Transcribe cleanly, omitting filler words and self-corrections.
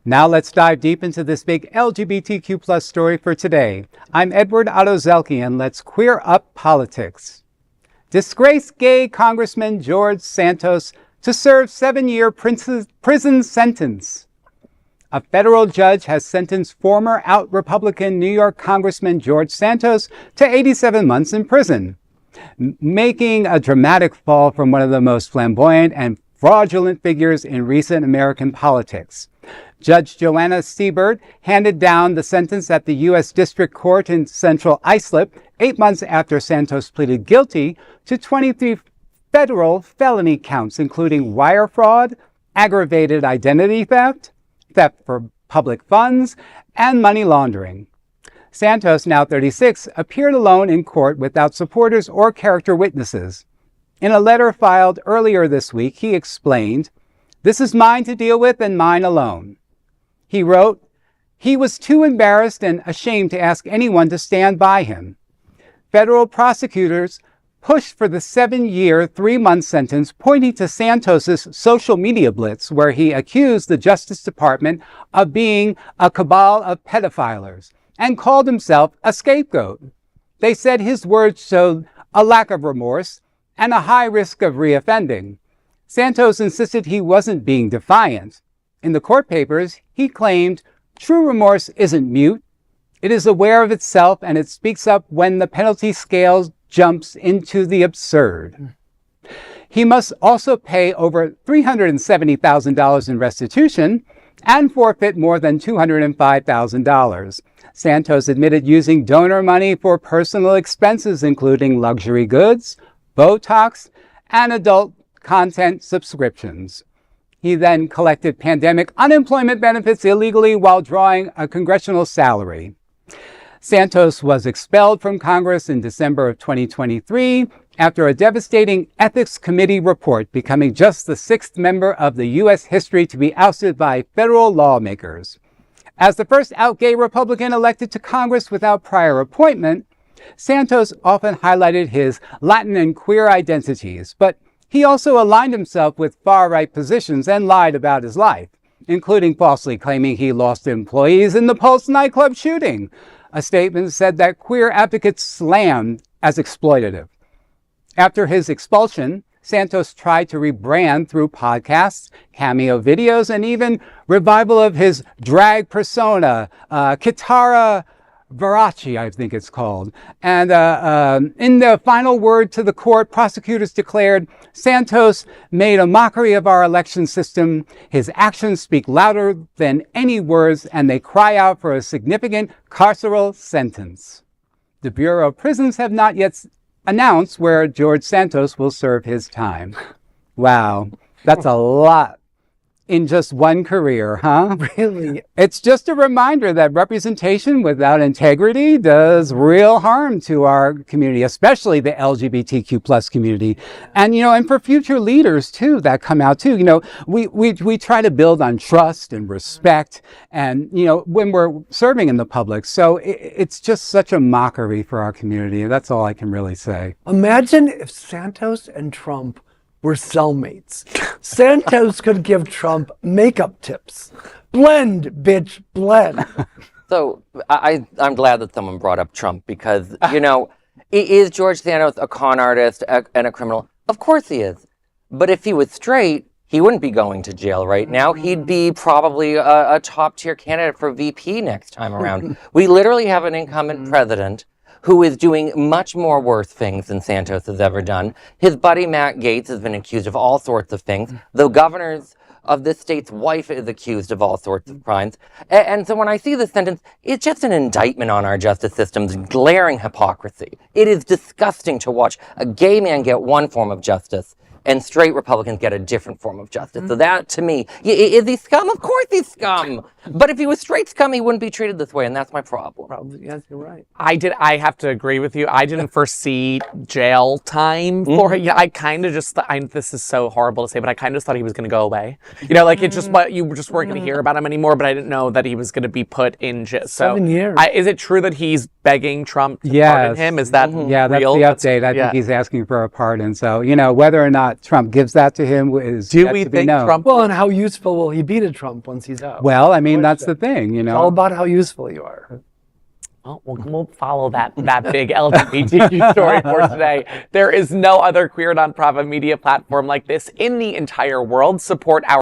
Now let's dive deep into this big LGBTQ plus story for today. I'm Edward Otto-Zelke, and let's queer up politics. Disgraced gay Congressman George Santos to serve 7-year prison sentence. A federal judge has sentenced former out-Republican New York Congressman George Santos to 87 months in prison, making a dramatic fall from one of the most flamboyant and fraudulent figures in recent American politics. Judge Joanna Siebert handed down the sentence at the U.S. District Court in Central Islip 8 months after Santos pleaded guilty to 23 federal felony counts, including wire fraud, aggravated identity theft, theft for public funds, and money laundering. Santos, now 36, appeared alone in court without supporters or character witnesses. In a letter filed earlier this week, he explained, "This is mine to deal with and mine alone." He wrote, he was too embarrassed and ashamed to ask anyone to stand by him. Federal prosecutors pushed for the 7-year, 3-month sentence, pointing to Santos's social media blitz, where he accused the Justice Department of being a cabal of pedophilers and called himself a scapegoat. They said his words showed a lack of remorse and a high risk of reoffending. Santos insisted he wasn't being defiant. In the court papers, he claimed, "True remorse isn't mute. It is aware of itself, and it speaks up when the penalty scale jumps into the absurd." He must also pay over $370,000 in restitution and forfeit more than $205,000. Santos admitted using donor money for personal expenses, including luxury goods, Botox, and adult content subscriptions. He then collected pandemic unemployment benefits illegally while drawing a congressional salary. Santos was expelled from Congress in December of 2023 after a devastating ethics committee report, becoming just the 6th member of the U.S. history to be ousted by federal lawmakers. As the first out gay Republican elected to Congress without prior appointment, Santos often highlighted his Latin and queer identities, but he also aligned himself with far-right positions and lied about his life, including falsely claiming he lost employees in the Pulse nightclub shooting. A statement said that queer advocates slammed as exploitative. After his expulsion, Santos tried to rebrand through podcasts, cameo videos, and even revival of his drag persona, Kitara Verace, I think it's called. And in the final word to the court, prosecutors declared, "Santos made a mockery of our election system. His actions speak louder than any words, and they cry out for a significant carceral sentence." The Bureau of Prisons have not yet announced where George Santos will serve his time. Wow, that's a lot in just one career, huh? Really? It's just a reminder that representation without integrity does real harm to our community, especially the LGBTQ plus community. And, and for future leaders too, that come out too, we try to build on trust and respect and, when we're serving in the public. So it's just such a mockery for our community. That's all I can really say. Imagine if Santos and Trump were cellmates. Santos could give Trump makeup tips. Blend, bitch, blend. So I'm glad that someone brought up Trump because, is George Santos a con artist and a criminal? Of course he is. But if he was straight, he wouldn't be going to jail right now. He'd be probably a top tier candidate for VP next time around. We literally have an incumbent president who is doing much more worse things than Santos has ever done. His buddy Matt Gaetz has been accused of all sorts of things. The governor's of this state's wife is accused of all sorts of crimes. And so when I see this sentence, it's just an indictment on our justice system's glaring hypocrisy. It is disgusting to watch a gay man get one form of justice and straight Republicans get a different form of justice. So that, to me, is he scum? Of course he's scum. But if he was straight scum, he wouldn't be treated this way, and that's my problem. Probably, yes, you're right. I have to agree with you. I didn't foresee jail time for him. I kind of just, this is so horrible to say, but I kind of just thought he was going to go away. It just, you just weren't going to hear about him anymore, but I didn't know that he was going to be put in jail. So, 7 years. Is it true that he's begging Trump to pardon him? Is that Yeah, that's real? the update. I think he's asking for a pardon. So, whether or not Trump gives that to him is Do yet we to be think known. Trump? Well, and how useful will he be to Trump once he's out? Well, mean, that's the thing, you It's all know. about how useful you are. Well, we'll follow that big LGBTQ story for today. There is no other queer nonprofit media platform like this in the entire world. Support our